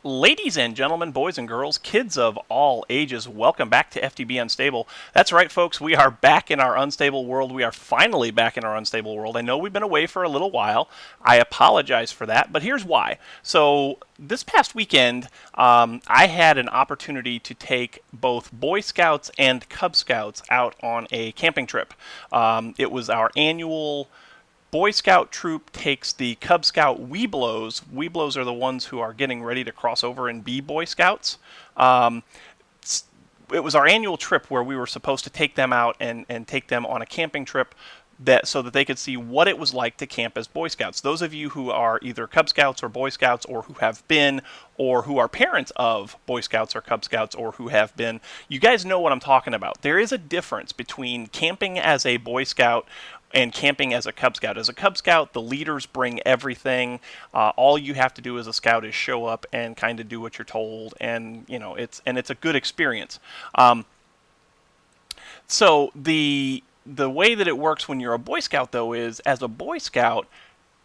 Ladies and gentlemen, boys and girls, kids of all ages, welcome back to FTB Unstable. That's right, folks, we are back in our unstable world. We are finally back in our unstable world. I know we've been away for a little while. I apologize for that, but here's why. So this past weekend, I had an opportunity to take both Boy Scouts and Cub Scouts out on a camping trip. It was our annual Boy Scout troop takes the Cub Scout Weeblos. Weeblos are the ones who are getting ready to cross over and be Boy Scouts. It was our annual trip where we were supposed to take them out and take them on a camping trip so that they could see what it was like to camp as Boy Scouts. Those of you who are either Cub Scouts or Boy Scouts or who have been or who are parents of Boy Scouts or Cub Scouts or who have been, you guys know what I'm talking about. There is a difference between camping as a Boy Scout and camping as a Cub Scout. As a Cub Scout, the leaders bring everything. All you have to do as a Scout is show up and kind of do what you're told, and it's a good experience. So the way that it works when you're a Boy Scout, though, is as a Boy Scout,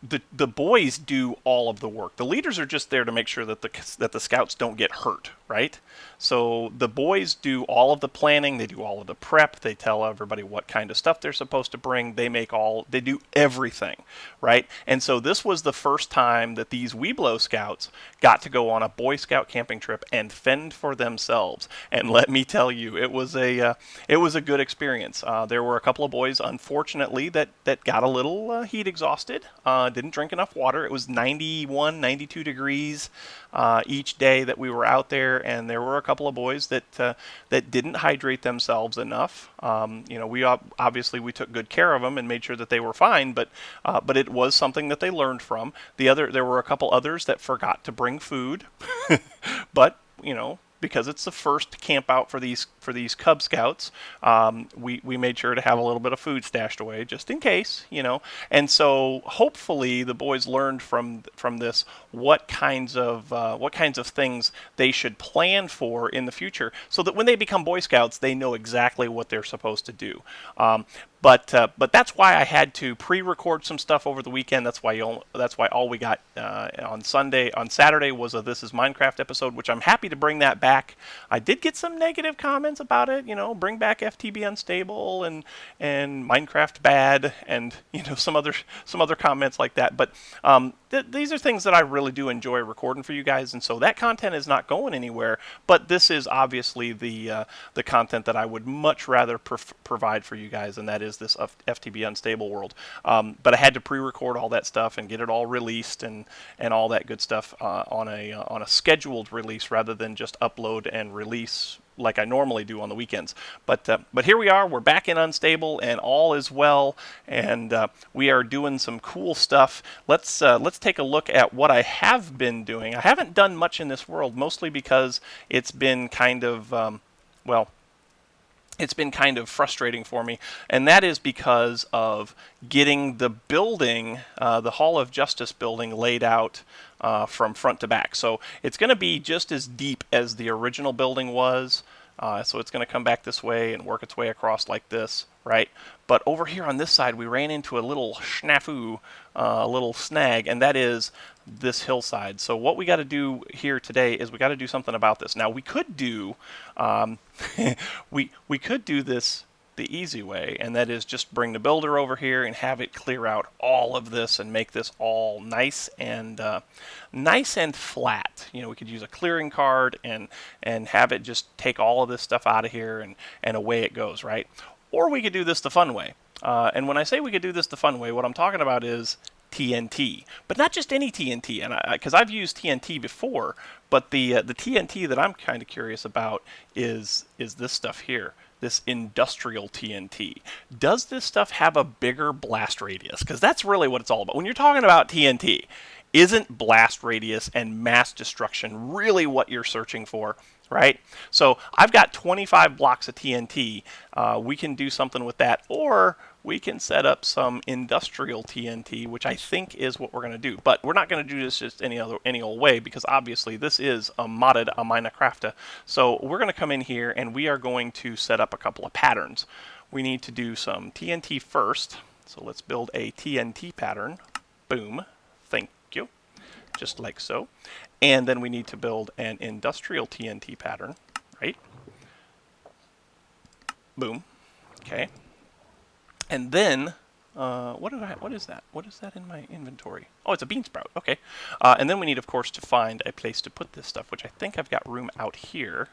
the boys do all of the work. The leaders are just there to make sure that the scouts don't get hurt, right? So the boys do all of the planning, they do all of the prep, they tell everybody what kind of stuff they're supposed to bring, they do everything, right? And so this was the first time that these Weeblo Scouts got to go on a Boy Scout camping trip and fend for themselves. And let me tell you, it was a good experience. There were a couple of boys, unfortunately, that got a little heat exhausted. Didn't drink enough water. It was 91, 92 degrees each day that we were out there, and there were a couple of boys that didn't hydrate themselves enough. We obviously took good care of them and made sure that they were fine, but it was something that they learned from. There were a couple others that forgot to bring food, but because it's the first camp out for these Cub Scouts, we made sure to have a little bit of food stashed away just in case, And so hopefully the boys learned from this what kinds of things they should plan for in the future, so that when they become Boy Scouts, they know exactly what they're supposed to do. But that's why I had to pre-record some stuff over the weekend. That's why all we got on Saturday was a This Is Minecraft episode, which I'm happy to bring that back. I did get some negative comments about it. Bring back FTB Unstable and Minecraft bad, and some other comments like that. But these are things that I really do enjoy recording for you guys, and so that content is not going anywhere. But this is obviously the content that I would much rather provide for you guys, and that is this FTB Unstable world. But I had to pre-record all that stuff and get it all released and all that good stuff on a scheduled release rather than just upload and release like I normally do on the weekends. But here we are. We're back in Unstable, and all is well, and we are doing some cool stuff. Let's take a look at what I have been doing. I haven't done much in this world, mostly because it's been kind of it's been kind of frustrating for me, and that is because of getting the building, the Hall of Justice building, laid out from front to back. So it's going to be just as deep as the original building was. So it's going to come back this way and work its way across like this, right? But over here on this side, we ran into a little snafu, a little snag, and that is this hillside. So what we got to do here today is we got to do something about this. Now we could do we could do this the easy way, and that is just bring the builder over here and have it clear out all of this and make this all nice and flat. We could use a clearing card and have it just take all of this stuff out of here and away it goes, right? Or we could do this the fun way. And when I say we could do this the fun way, what I'm talking about is TNT, but not just any TNT, and because I've used TNT before, but the TNT that I'm kind of curious about is this stuff here, this industrial TNT. Does this stuff have a bigger blast radius? Because that's really what it's all about. When you're talking about TNT, isn't blast radius and mass destruction really what you're searching for? Right? So I've got 25 blocks of TNT. We can do something with that, or we can set up some industrial TNT, which I think is what we're going to do. But we're not going to do this just any old way, because obviously this is a modded a Minecraft. So we're going to come in here and we are going to set up a couple of patterns. We need to do some TNT first. So let's build a TNT pattern. Boom. Thank you. just like so. And then we need to build an industrial TNT pattern, right? Boom. Okay. And then, what is that? What is that in my inventory? Oh, it's a bean sprout. Okay. And then we need, of course, to find a place to put this stuff, which I think I've got room out here.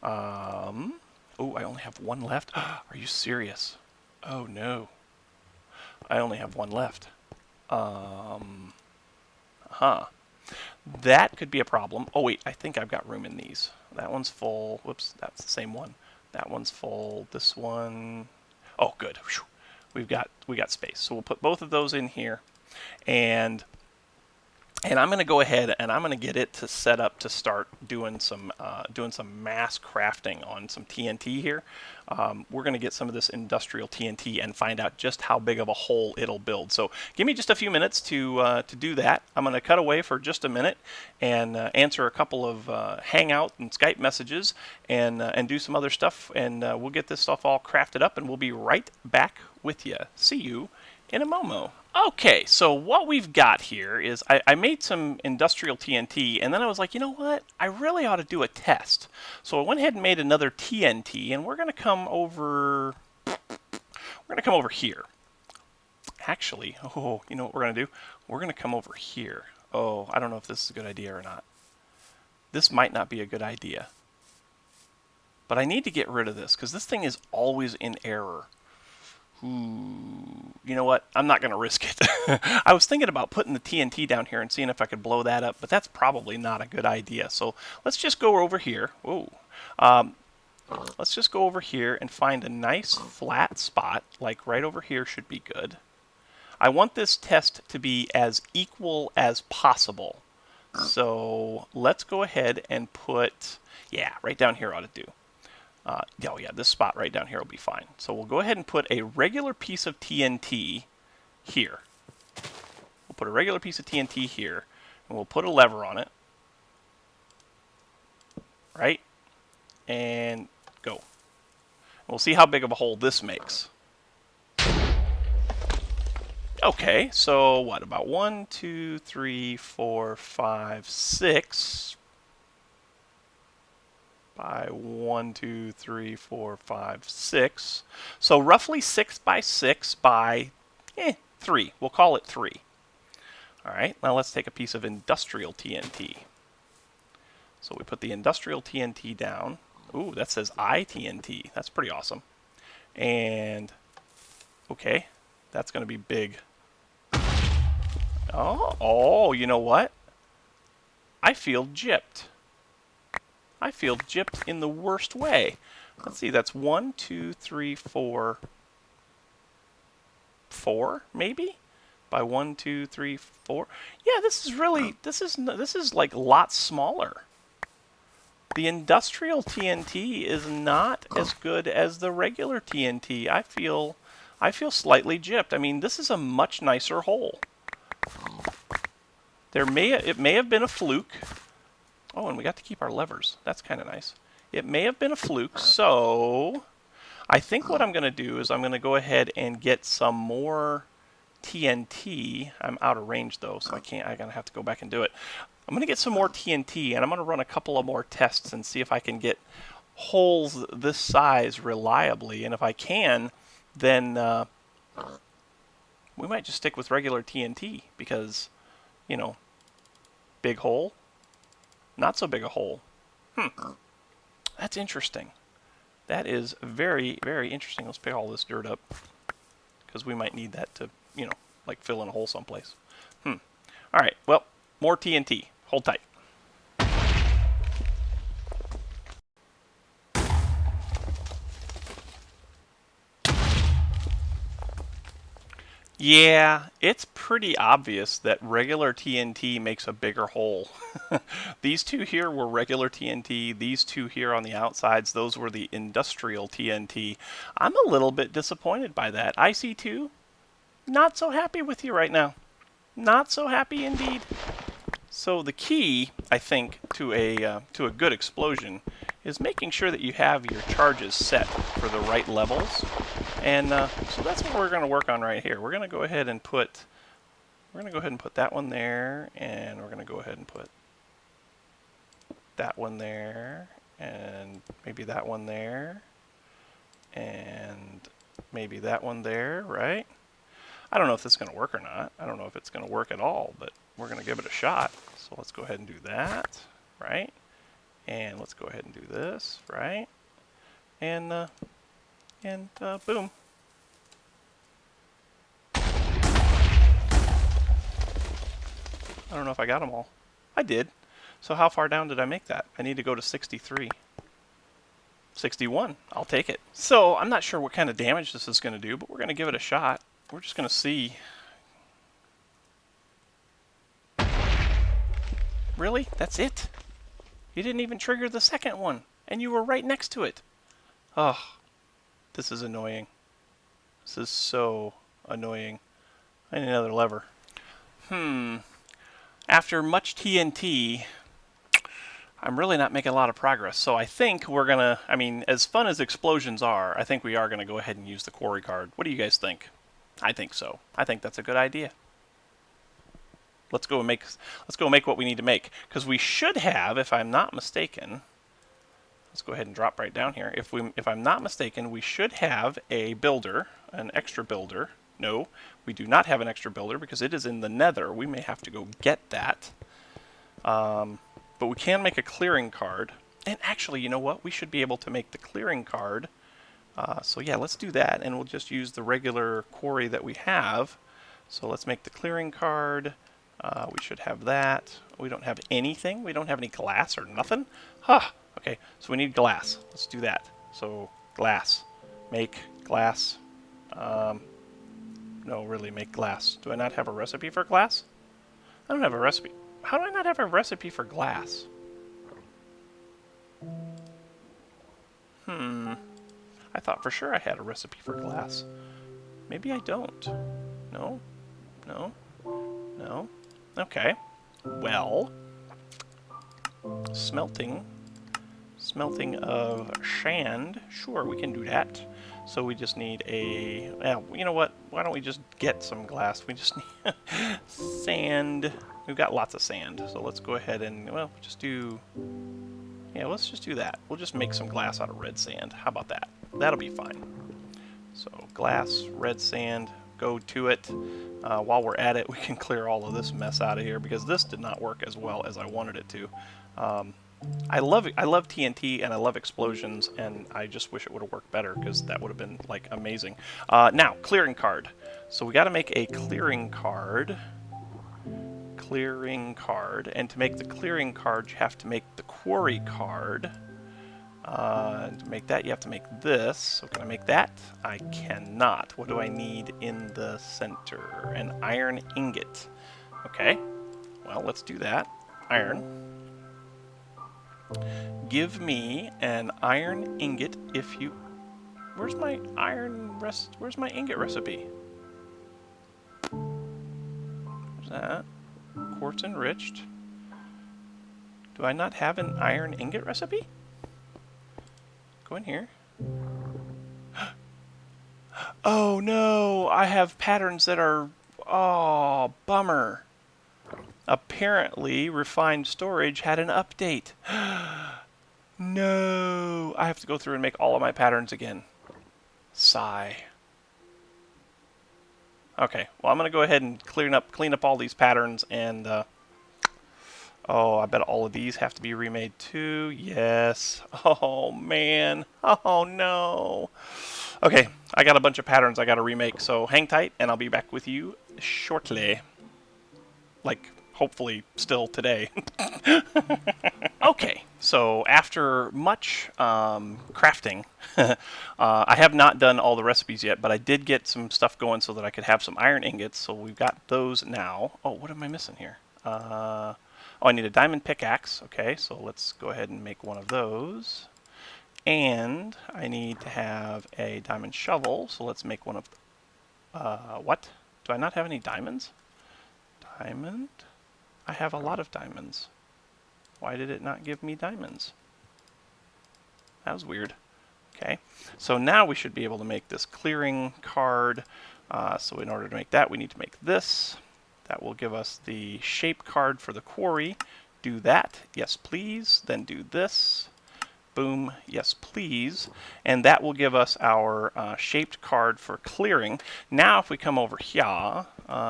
Oh, I only have one left. Are you serious? Oh, no. I only have one left. That could be a problem. Oh, wait, I think I've got room in these. That one's full. Whoops, that's the same one. That one's full. This one... Oh, good. Whew. We got space. So we'll put both of those in here. And I'm going to go ahead and I'm going to get it to set up to start doing some mass crafting on some TNT here. We're going to get some of this industrial TNT and find out just how big of a hole it'll build. So give me just a few minutes to do that. I'm going to cut away for just a minute and answer a couple of Hangout and Skype messages and do some other stuff. And we'll get this stuff all crafted up and we'll be right back with you. See you in a Momo. Okay, so what we've got here is I made some industrial TNT, and then I was like, you know what? I really ought to do a test. So I went ahead and made another TNT, and we're going to come over. We're going to come over here. Actually, oh, you know what we're going to do? We're going to come over here. Oh, I don't know if this is a good idea or not. This might not be a good idea. But I need to get rid of this, because this thing is always in error. Ooh, you know what? I'm not going to risk it. I was thinking about putting the TNT down here and seeing if I could blow that up, but that's probably not a good idea. So let's just go over here. Whoa. Let's just go over here and find a nice flat spot, like right over here should be good. I want this test to be as equal as possible. So let's go ahead and put, yeah, right down here ought to do. Oh yeah, this spot right down here will be fine. So we'll go ahead and put a regular piece of TNT here. We'll put a regular piece of TNT here, and we'll put a lever on it. Right? And go. And we'll see how big of a hole this makes. Okay, so what, about 1, 2, 3, 4, 5, 6... by 1, 2, 3, 4, 5, 6. So roughly 6 by 6 by 3. We'll call it 3. All right, now let's take a piece of industrial TNT. So we put the industrial TNT down. Ooh, that says ITNT. That's pretty awesome. And, okay, that's going to be big. Oh, you know what? I feel gypped. I feel gypped in the worst way. Let's see, that's 1, 2, 3, 4, 4 maybe? By 1, 2, 3, 4. Yeah, this is really, this is like lots smaller. The industrial TNT is not as good as the regular TNT. I feel slightly gypped. I mean, this is a much nicer hole. It may have been a fluke. Oh, and we got to keep our levers. That's kind of nice. It may have been a fluke, so I think what I'm going to do is I'm going to go ahead and get some more TNT. I'm out of range, though, so I'm going to have to go back and do it. I'm going to get some more TNT, and I'm going to run a couple of more tests and see if I can get holes this size reliably. And if I can, then we might just stick with regular TNT because, you know, big hole. Not so big a hole. That's interesting. That is very, very interesting. Let's pick all this dirt up because we might need that to, you know, like fill in a hole someplace. All right, well, more TNT. Hold tight. Yeah, it's pretty obvious that regular TNT makes a bigger hole. These two here were regular TNT. These two here on the outsides, those were the industrial TNT. I'm a little bit disappointed by that. IC2, not so happy with you right now. Not so happy indeed. So the key, I think, to a good explosion is making sure that you have your charges set for the right levels. And so that's what we're going to work on right here. We're going to go ahead and put We're going to go ahead and put that one there, and we're going to go ahead and put that one there, and maybe that one there, and maybe that one there, right? I don't know if this is going to work or not. I don't know if it's going to work at all, but we're going to give it a shot. So let's go ahead and do that, right? And let's go ahead and do this, right? And boom. I don't know if I got them all. I did. So how far down did I make that? I need to go to 63. 61. I'll take it. So I'm not sure what kind of damage this is going to do, but we're going to give it a shot. We're just going to see. Really? That's it? You didn't even trigger the second one, and you were right next to it. Oh, this is annoying. This is so annoying. I need another lever. After much TNT, I'm really not making a lot of progress. So I think we're going to, I mean, as fun as explosions are, I think we are going to go ahead and use the quarry card. What do you guys think? I think so. I think that's a good idea. Let's go make what we need to make, because we should have, if I'm not mistaken, let's go ahead and drop right down here. If I'm not mistaken, we should have a builder, an extra builder. No, we do not have an extra builder because it is in the nether. We may have to go get that. But we can make a clearing card. And actually, you know what? We should be able to make the clearing card. So yeah, let's do that, and we'll just use the regular quarry that we have. So let's make the clearing card. We should have that. We don't have anything. We don't have any glass or nothing. Huh. Okay, so we need glass. Let's do that. So glass. Make glass. No, really, make glass. Do I not have a recipe for glass? I don't have a recipe. How do I not have a recipe for glass? I thought for sure I had a recipe for glass. Maybe I don't. No? No? No? Okay. Well, smelting of sand. Sure, we can do that. So we just need a, well, you know what? Why don't we just get some glass? We just need sand. We've got lots of sand. So let's go ahead and, well, just do, yeah, let's just do that. We'll just make some glass out of red sand. How about that? That'll be fine. So glass, red sand, go to it. While we're at it, we can clear all of this mess out of here because this did not work as well as I wanted it to. I love TNT and I love explosions, and I just wish it would have worked better because that would have been like amazing. Now, clearing card. So we got to make a clearing card. And to make the clearing card, you have to make the quarry card. And to make that, you have to make this. So can I make that? I cannot. What do I need in the center? An iron ingot. Okay. Well, let's do that. Iron. Give me an iron ingot if you... Where's my Where's my ingot recipe? Where's that? Quartz enriched. Do I not have an iron ingot recipe? Go in here. Oh no! I have patterns that are... Oh, bummer. Apparently, refined storage had an update. No! I have to go through and make all of my patterns again. Sigh. Okay, well I'm going to go ahead and clean up all these patterns, and oh, I bet all of these have to be remade too. Yes. Oh man. Oh no. Okay, I got a bunch of patterns I got to remake, so hang tight and I'll be back with you shortly. Like, hopefully still today. Okay, so after much crafting, I have not done all the recipes yet, but I did get some stuff going so that I could have some iron ingots, so we've got those now. Oh, what am I missing here? Oh, I need a diamond pickaxe. Okay, so let's go ahead and make one of those. And I need to have a diamond shovel, so let's make one of... what? Do I not have any diamonds? Diamond? I have a lot of diamonds. Why did it not give me diamonds? That was weird. Okay, so now we should be able to make this clearing card. So in order to make that, we need to make this. That will give us the shape card for the quarry. Do that. Yes, please. Then do this. Boom. Yes, please. And that will give us our shaped card for clearing. Now, if we come over here,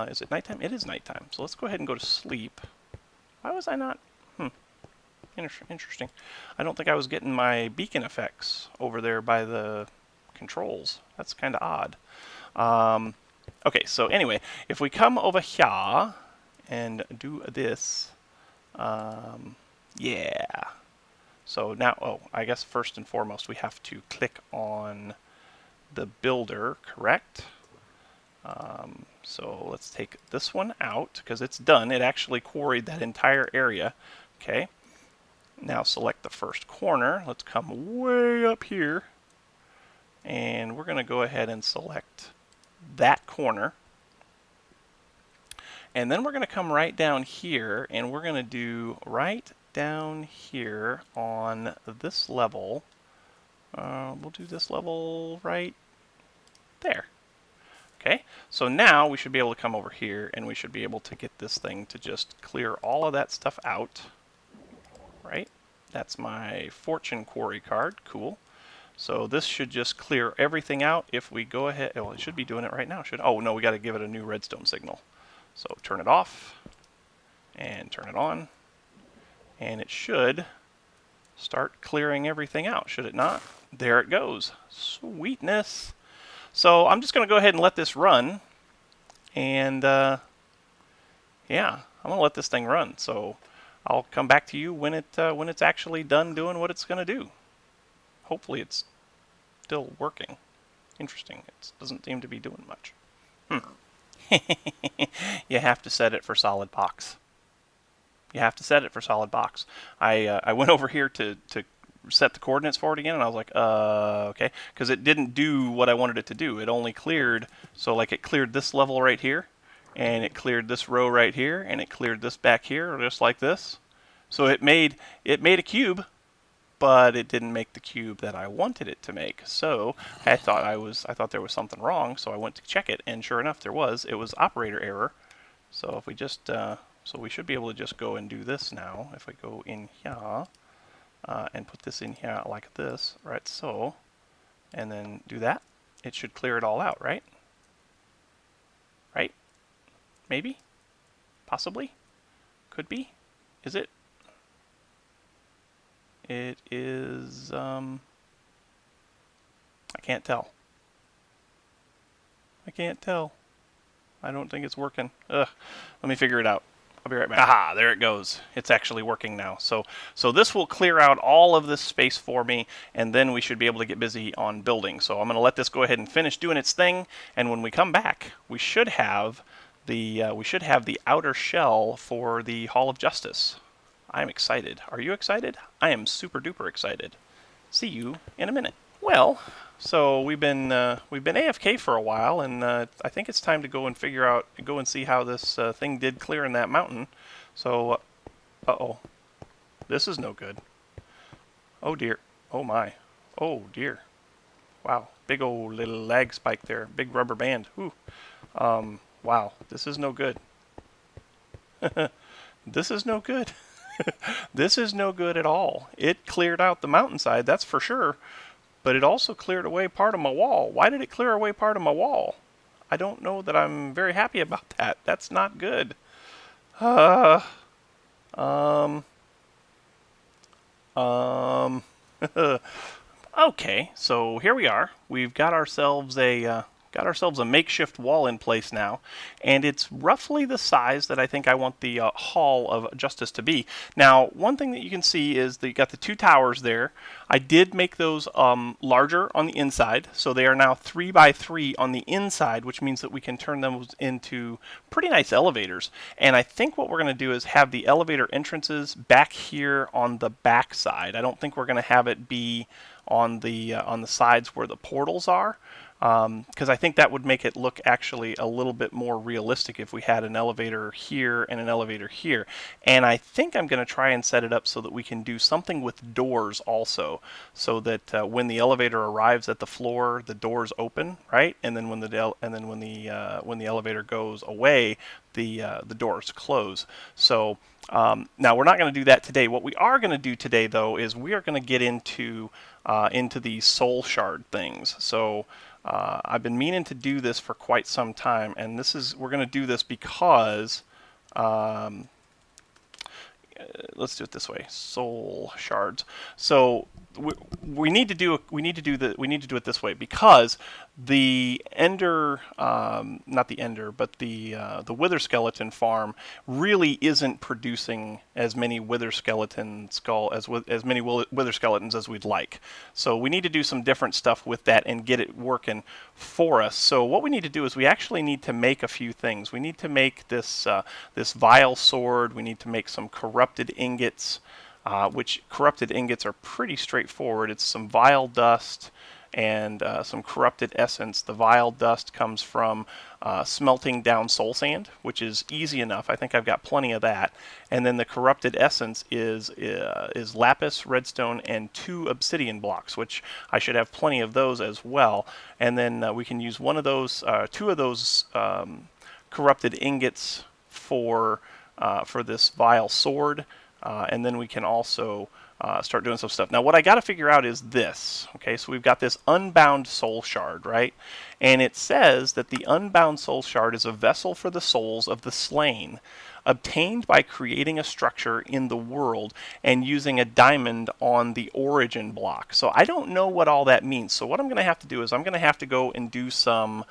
is it nighttime? It is nighttime. So let's go ahead and go to sleep. Why was I not? Interesting. I don't think I was getting my beacon effects over there by the controls. That's kind of odd. Okay, so anyway, if we come over here and do this, yeah. So now, oh, I guess first and foremost we have to click on the builder, correct? So let's take this one out because it's done. It actually quarried that entire area. Okay. Now select the first corner. Let's come way up here. And we're going to go ahead and select that corner. And then we're going to come right down here and we're going to do right down here on this level. We'll do this level right there. Okay, so now we should be able to come over here and we should be able to get this thing to just clear all of that stuff out. Right? That's my fortune quarry card. Cool. So this should just clear everything out if we go ahead. Oh, it should be doing it right now. Oh, no, we got to give it a new redstone signal. So turn it off and turn it on. And it should start clearing everything out, should it not? There it goes. Sweetness. So I'm just going to go ahead and let this run. And yeah, I'm going to let this thing run. So I'll come back to you when it's actually done doing what it's going to do. Hopefully it's still working. Interesting. It doesn't seem to be doing much. You have to set it for solid box. You have to set it for solid box. I went over here to set the coordinates for it again, and I was like, okay, because it didn't do what I wanted it to do. It only cleared, so like it cleared this level right here, and it cleared this row right here, and it cleared this back here, just like this. So it made a cube, but it didn't make the cube that I wanted it to make. So I thought there was something wrong, so I went to check it, and sure enough, there was. It was operator error. So if we just so we should be able to just go and do this now. If we go in here and put this in here like this, right? So, and then do that, it should clear it all out, right? Right? Maybe? Possibly? Could be? Is it? It is, I can't tell. I can't tell. I don't think it's working. Ugh. Let me figure it out. I'll be right back. Aha, there it goes. It's actually working now. So this will clear out all of this space for me, and then we should be able to get busy on building. So I'm going to let this go ahead and finish doing its thing, and when we come back, we should have the outer shell for the Hall of Justice. I'm excited. Are you excited? I am super duper excited. See you in a minute. Well, so we've been AFK for a while, and I think it's time to go and see how this thing did clear in that mountain. So, uh-oh, this is no good. Oh dear. Oh my. Oh dear. Wow. Big old little lag spike there. Big rubber band. Ooh. Wow. This is no good. This is no good. This is no good at all. It cleared out the mountainside, that's for sure. But it also cleared away part of my wall. Why did it clear away part of my wall? I don't know that I'm very happy about that. That's not good. Okay, so here we are. We've got ourselves a makeshift wall in place now, and it's roughly the size that I think I want the Hall of Justice to be. Now, one thing that you can see is that you got the two towers there. I did make those larger on the inside, so they are now 3 by 3 on the inside, which means that we can turn them into pretty nice elevators. And I think what we're going to do is have the elevator entrances back here on the back side. I don't think we're going to have it be on the sides where the portals are. because I think that would make it look actually a little bit more realistic if we had an elevator here and an elevator here. And I think I'm going to try and set it up so that we can do something with doors also, so that when the elevator arrives at the floor, the doors open, right? And then when the elevator goes away, the doors close. So now we're not going to do that today. What we are going to do today, though, is we are going to get into these soul shard things. So I've been meaning to do this for quite some time, and we're going to do this because let's do it this way: soul shards. So we need to do it this way because the ender, not the ender, but the wither skeleton farm really isn't producing as many wither skeletons as we'd like. So we need to do some different stuff with that and get it working for us. So what we need to do is we actually need to make a few things. We need to make this vile sword. We need to make some corrupted ingots. Which corrupted ingots are pretty straightforward. It's some vile dust and some corrupted essence. The vile dust comes from smelting down soul sand, which is easy enough. I think I've got plenty of that. And then the corrupted essence is lapis, redstone, and 2 obsidian blocks, which I should have plenty of those as well. And then we can use 2 of those corrupted ingots for this vile sword. And then we can also start doing some stuff. Now, what I got to figure out is this. Okay, so we've got this unbound soul shard, right? And it says that the unbound soul shard is a vessel for the souls of the slain, obtained by creating a structure in the world and using a diamond on the origin block. So I don't know what all that means. So what I'm going to have to do is I'm going to have to go and do some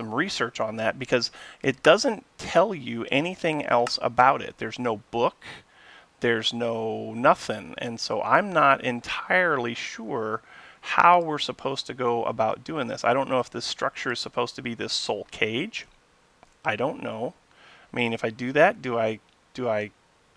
research on that, because it doesn't tell you anything else about it. There's no book, there's no nothing, and so I'm not entirely sure how we're supposed to go about doing this. I don't know if this structure is supposed to be this soul cage. I don't know. I mean, if I do that, do I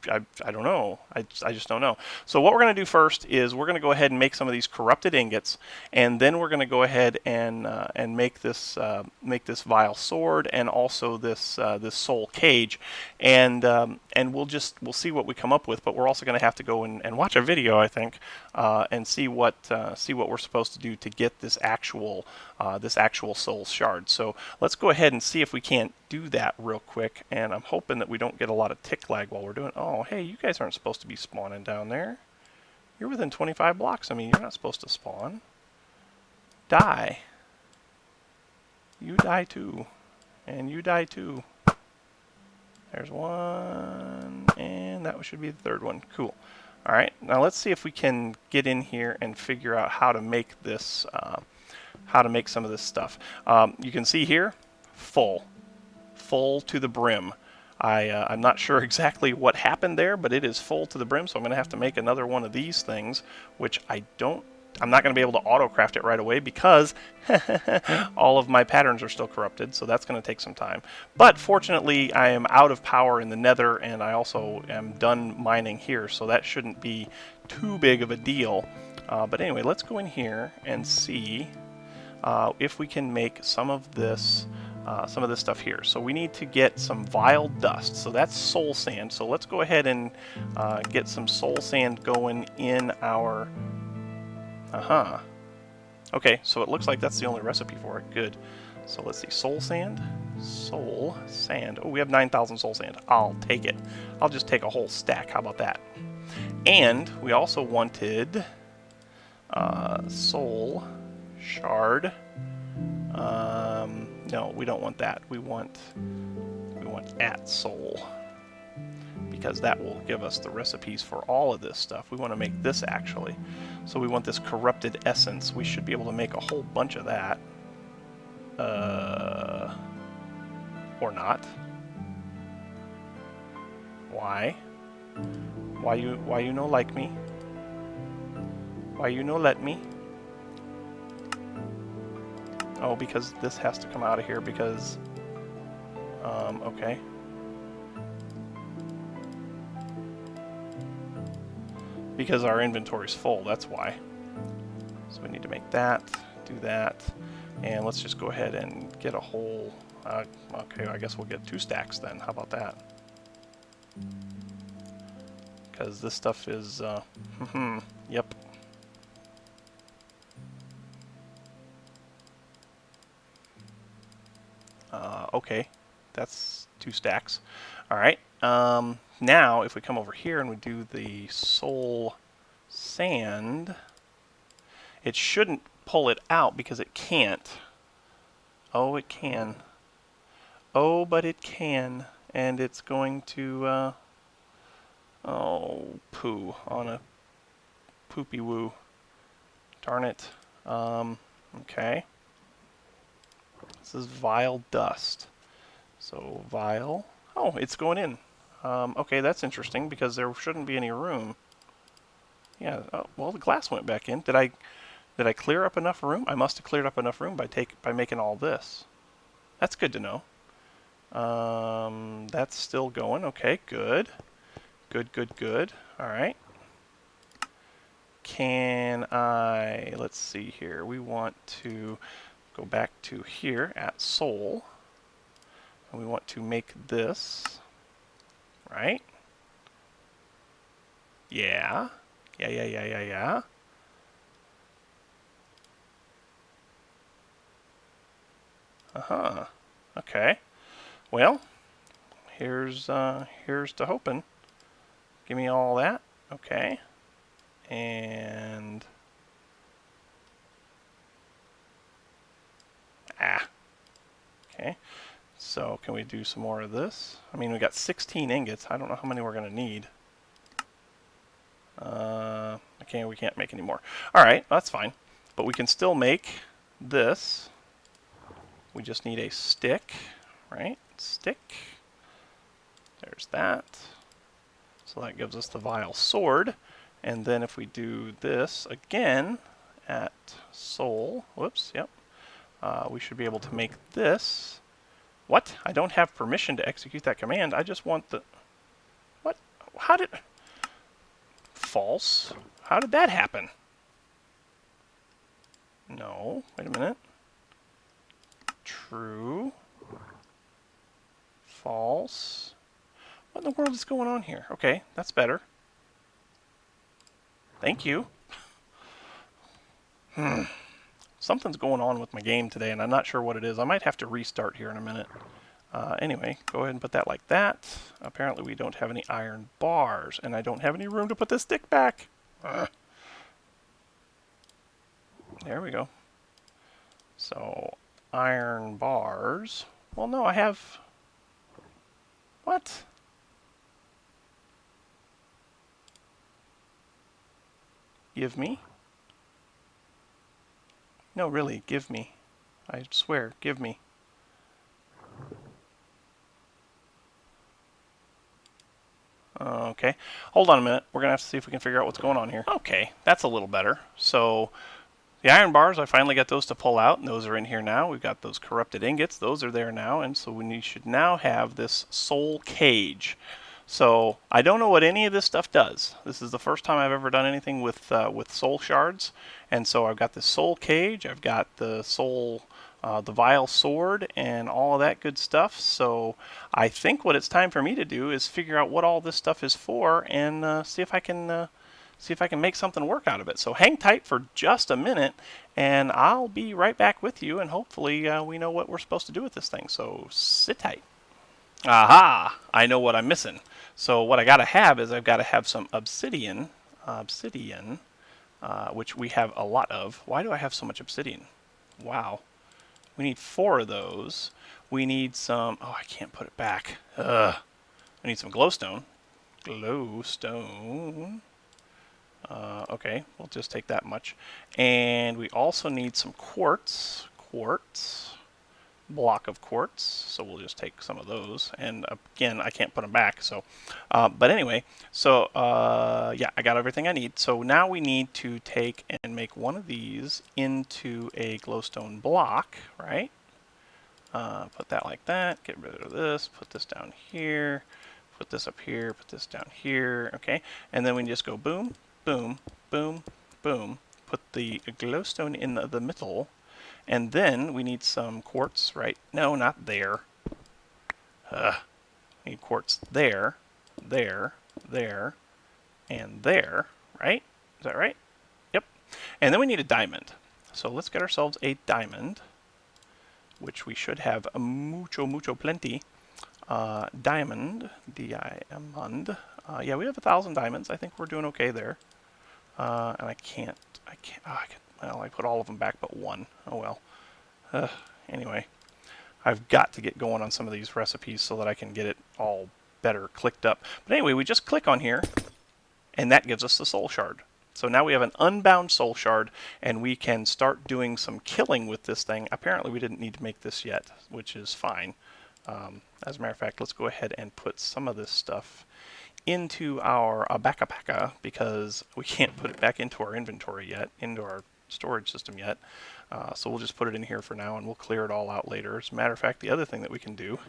I don't know. I just don't know. So what we're going to do first is we're going to go ahead and make some of these corrupted ingots, and then we're going to go ahead and make this vile sword and also this soul cage, and we'll see what we come up with. But we're also going to have to go and watch a video, I think, and see what we're supposed to do to get this actual soul shard. So let's go ahead and see if we can't do that real quick, and I'm hoping that we don't get a lot of tick lag while we're doing it. Oh, hey, you guys aren't supposed to be spawning down there. You're within 25 blocks. I mean, you're not supposed to spawn. Die. You die too. And you die too. There's one, and that should be the third one. Cool. All right, now let's see if we can get in here and figure out how to make this, how to make some of this stuff. You can see here, full to the brim. I'm not sure exactly what happened there, but it is full to the brim, so I'm going to have to make another one of these things, which I'm not going to be able to auto-craft it right away because all of my patterns are still corrupted, so that's going to take some time. But fortunately, I am out of power in the nether, and I also am done mining here, so that shouldn't be too big of a deal. But anyway, let's go in here and see if we can make some of this stuff here. So we need to get some vile dust. So that's soul sand. So let's go ahead and get some soul sand going in our... Okay, so it looks like that's the only recipe for it. Good. So let's see. Soul sand. Soul sand. Oh, we have 9,000 soul sand. I'll take it. I'll just take a whole stack. How about that? And we also wanted soul shard. No, we don't want that. We want at soul, because that will give us the recipes for all of this stuff. We want to make this actually. So we want this corrupted essence. We should be able to make a whole bunch of that. Or not. Why? Why you no like me? Why you no let me? Oh, because this has to come out of here because... okay. Because our inventory's full, that's why. So we need to make that, do that. And let's just go ahead and get a whole... okay, I guess we'll get 2 stacks then. How about that? Because this stuff is... yep. Okay, that's 2 stacks. All right. Now, if we come over here and we do the soul sand, it shouldn't pull it out because it can't. Oh, it can. Oh, but it can. And it's going to, oh, poo on a poopy woo. Darn it. Okay. This is vile dust. So vile. Oh, it's going in. Okay, that's interesting because there shouldn't be any room. Yeah. Well, the glass went back in. Did I clear up enough room? I must have cleared up enough room by making all this. That's good to know. That's still going. Okay, good. Good. All right. Can I... Let's see here. We want to go back to here at soul. And we want to make this, right? Yeah. Yeah. Okay. Well, here's to hoping. Give me all that. Okay. And okay. So can we do some more of this? I mean, we got 16 ingots. I don't know how many we're going to need. Okay, we can't make any more. All right, that's fine. But we can still make this. We just need a stick, right? Stick. There's that. So that gives us the vile sword. And then if we do this again at soul, whoops, yep. We should be able to make this. What? I don't have permission to execute that command. I just want the... What? How did... False. How did that happen? No. Wait a minute. True. False. What in the world is going on here? Okay, that's better. Thank you. Something's going on with my game today, and I'm not sure what it is. I might have to restart here in a minute. Anyway, go ahead and put that like that. Apparently we don't have any iron bars, and I don't have any room to put this stick back. There we go. So, iron bars. Well, no, I have... What? Give me? No, really, give me. I swear, give me. Okay, hold on a minute. We're going to have to see if we can figure out what's going on here. Okay, that's a little better. So, the iron bars, I finally got those to pull out, and those are in here now. We've got those corrupted ingots. Those are there now, and so we should now have this soul cage. So, I don't know what any of this stuff does. This is the first time I've ever done anything with soul shards, and so I've got this soul cage, I've got the soul... the vile sword and all of that good stuff. So I think what it's time for me to do is figure out what all this stuff is for and see if I can make something work out of it. So hang tight for just a minute and I'll be right back with you, and hopefully we know what we're supposed to do with this thing. So sit tight. Aha! I know what I'm missing. So what I gotta have is I've got to have some obsidian, which we have a lot of. Why do I have so much obsidian? Wow. We need 4 of those. We need some... Oh, I can't put it back. Ugh. We need some glowstone. Glowstone. Okay, we'll just take that much. And we also need some quartz. Quartz. Block of quartz. So we'll just take some of those. And again, I can't put them back. So, but anyway, so yeah, I got everything I need. So now we need to take and make one of these into a glowstone block, right? Put that like that. Get rid of this. Put this down here. Put this up here. Put this down here. Okay, and then we just go boom, boom, boom, boom. Put the glowstone in the middle. And then we need some quartz, right? No, not there. We need quartz there, there, there, and there, right? Is that right? Yep. And then we need a diamond. So let's get ourselves a diamond, which we should have a mucho plenty. Diamond, diamond. Yeah, we have 1,000 diamonds. I think we're doing okay there. And I can't, well, I put all of them back but one. Oh well. Anyway, I've got to get going on some of these recipes so that I can get it all better clicked up. But anyway, we just click on here, and that gives us the soul shard. So now we have an unbound soul shard, and we can start doing some killing with this thing. Apparently we didn't need to make this yet, which is fine. As a matter of fact, let's go ahead and put some of this stuff into our abacapaka, because we can't put it back into our inventory yet, into our storage system yet. So we'll just put it in here for now, and we'll clear it all out later. As a matter of fact, the other thing that we can do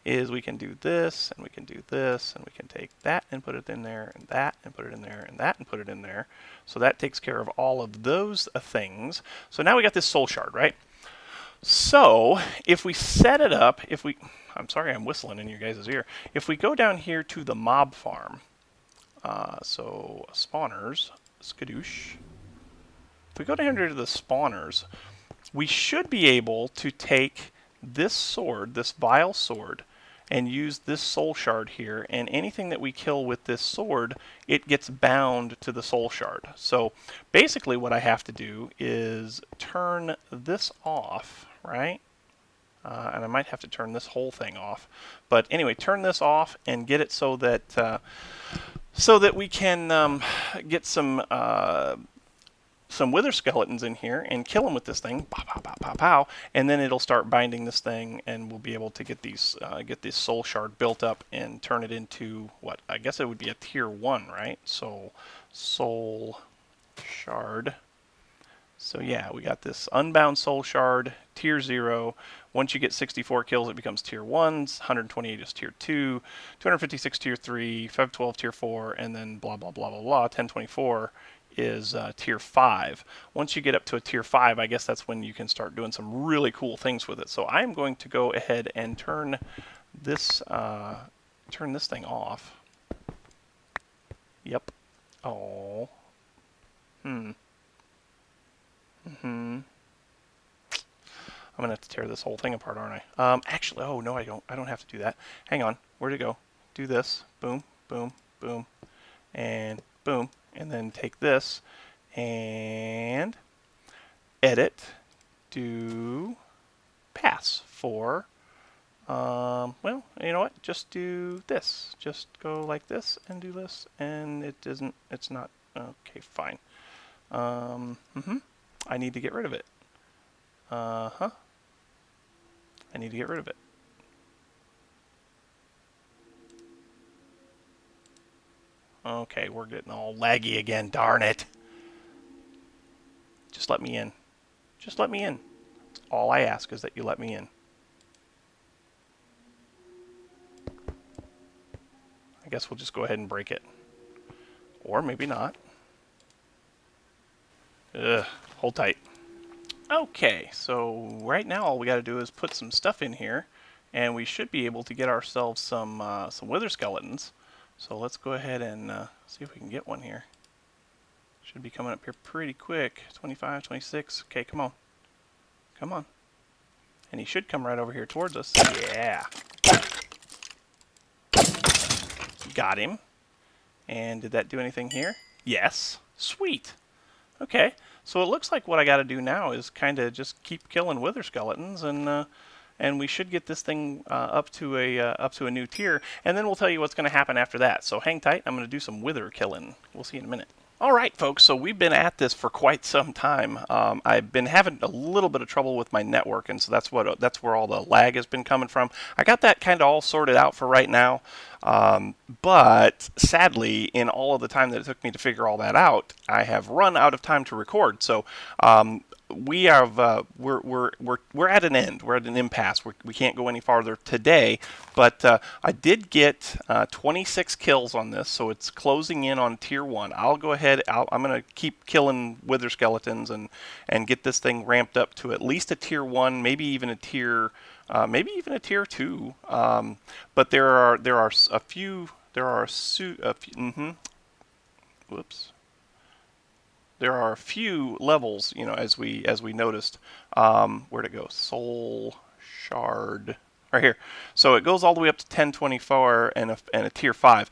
is we can do this, and we can do this, and we can take that and put it in there, and that, and put it in there, and that, and put it in there. So that takes care of all of those things. So now we got this soul shard, right? So if we set it up, I'm sorry I'm whistling in your guys' ear. If we go down here to the mob farm, so spawners, skadoosh. If we go down here to the spawners, we should be able to take this sword, this vile sword, and use this soul shard here, and anything that we kill with this sword, it gets bound to the soul shard. So basically what I have to do is turn this off, right? And I might have to turn this whole thing off. But anyway, turn this off and get it so that we can get some wither skeletons in here and kill them with this thing, pow, pow, pow, pow, pow, and then it'll start binding this thing, and we'll be able to get get this soul shard built up and turn it into what I guess it would be a tier 1, right? So soul shard. So yeah, we got this unbound soul shard, tier 0. Once you get 64 kills, it becomes tier 1s, 128 is tier 2, 256 tier 3, 512 tier 4, and then blah, blah, blah, blah, blah, 1024 is tier 5. Once you get up to a tier 5, I guess that's when you can start doing some really cool things with it. So I'm going to go ahead and turn this thing off. Yep. Oh. I'm gonna have to tear this whole thing apart, aren't I? Actually, oh no, I don't have to do that. Hang on. Where'd it go? Do this. Boom, boom, boom, and boom. And then take this and edit, do pass for, well, you know what? Just do this. Just go like this and do this, and it's not, okay, fine. I need to get rid of it. I need to get rid of it. Okay, we're getting all laggy again, darn it. Just let me in. Just let me in. That's all I ask, is that you let me in. I guess we'll just go ahead and break it. Or maybe not. Hold tight. Okay, so right now all we got to do is put some stuff in here, and we should be able to get ourselves some wither skeletons. So let's go ahead and see if we can get one here. Should be coming up here pretty quick. 25, 26. Okay, come on. Come on. And he should come right over here towards us. Yeah. Got him. And did that do anything here? Yes. Sweet. Okay. So it looks like what I got to do now is kind of just keep killing wither skeletons, and we should get this thing up to a new tier, and then we'll tell you what's going to happen after that. So hang tight. I'm going to do some wither killing. We'll see you in a minute. All right, folks, so we've been at this for quite some time. I've been having a little bit of trouble with my network, and so that's where all the lag has been coming from. I got that kind of all sorted out for right now, but sadly, in all of the time that it took me to figure all that out, I have run out of time to record. So we have we're at an end. We're at an impasse. We can't go any farther today. But I did get 26 kills on this, so it's closing in on tier 1. I'll go ahead. I'm going to keep killing wither skeletons and get this thing ramped up to at least a tier 1, maybe even a tier 2. But there are a few. There are a few. Whoops. There are a few levels, as we noticed. Where'd it go? Soul Shard, right here. So it goes all the way up to 1024 and a tier 5.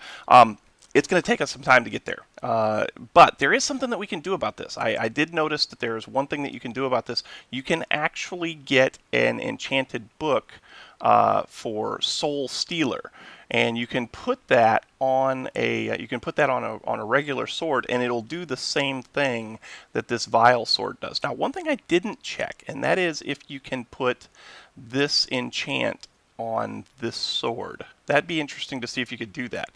It's going to take us some time to get there. But there is something that we can do about this. I did notice that there's one thing that you can do about this. You can actually get an enchanted book for Soul Stealer. And you can put that on a regular sword, and it'll do the same thing that this Vile sword does. Now, one thing I didn't check, and that is if you can put this enchant on this sword. That'd be interesting to see if you could do that.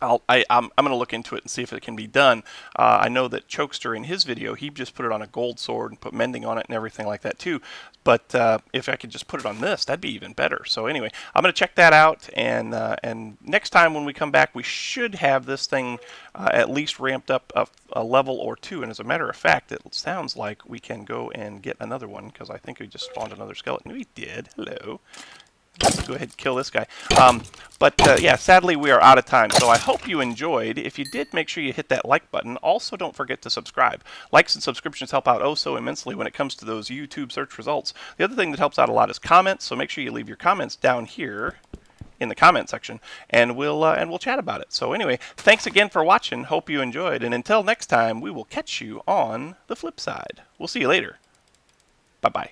I'm going to look into it and see if it can be done. I know that Chokester in his video, he just put it on a gold sword and put mending on it and everything like that too. But if I could just put it on this, that'd be even better. So anyway, I'm going to check that out, and next time when we come back, we should have this thing at least ramped up a level or 2. And as a matter of fact, it sounds like we can go and get another one, because I think we just spawned another skeleton. We did. Hello. Let's go ahead and kill this guy. Yeah, sadly we are out of time. So I hope you enjoyed. If you did, make sure you hit that like button. Also, don't forget to subscribe. Likes and subscriptions help out oh so immensely when it comes to those YouTube search results. The other thing that helps out a lot is comments. So make sure you leave your comments down here in the comment section, and we'll chat about it. So anyway, thanks again for watching. Hope you enjoyed, and until next time, we will catch you on the flip side. We'll see you later. Bye bye.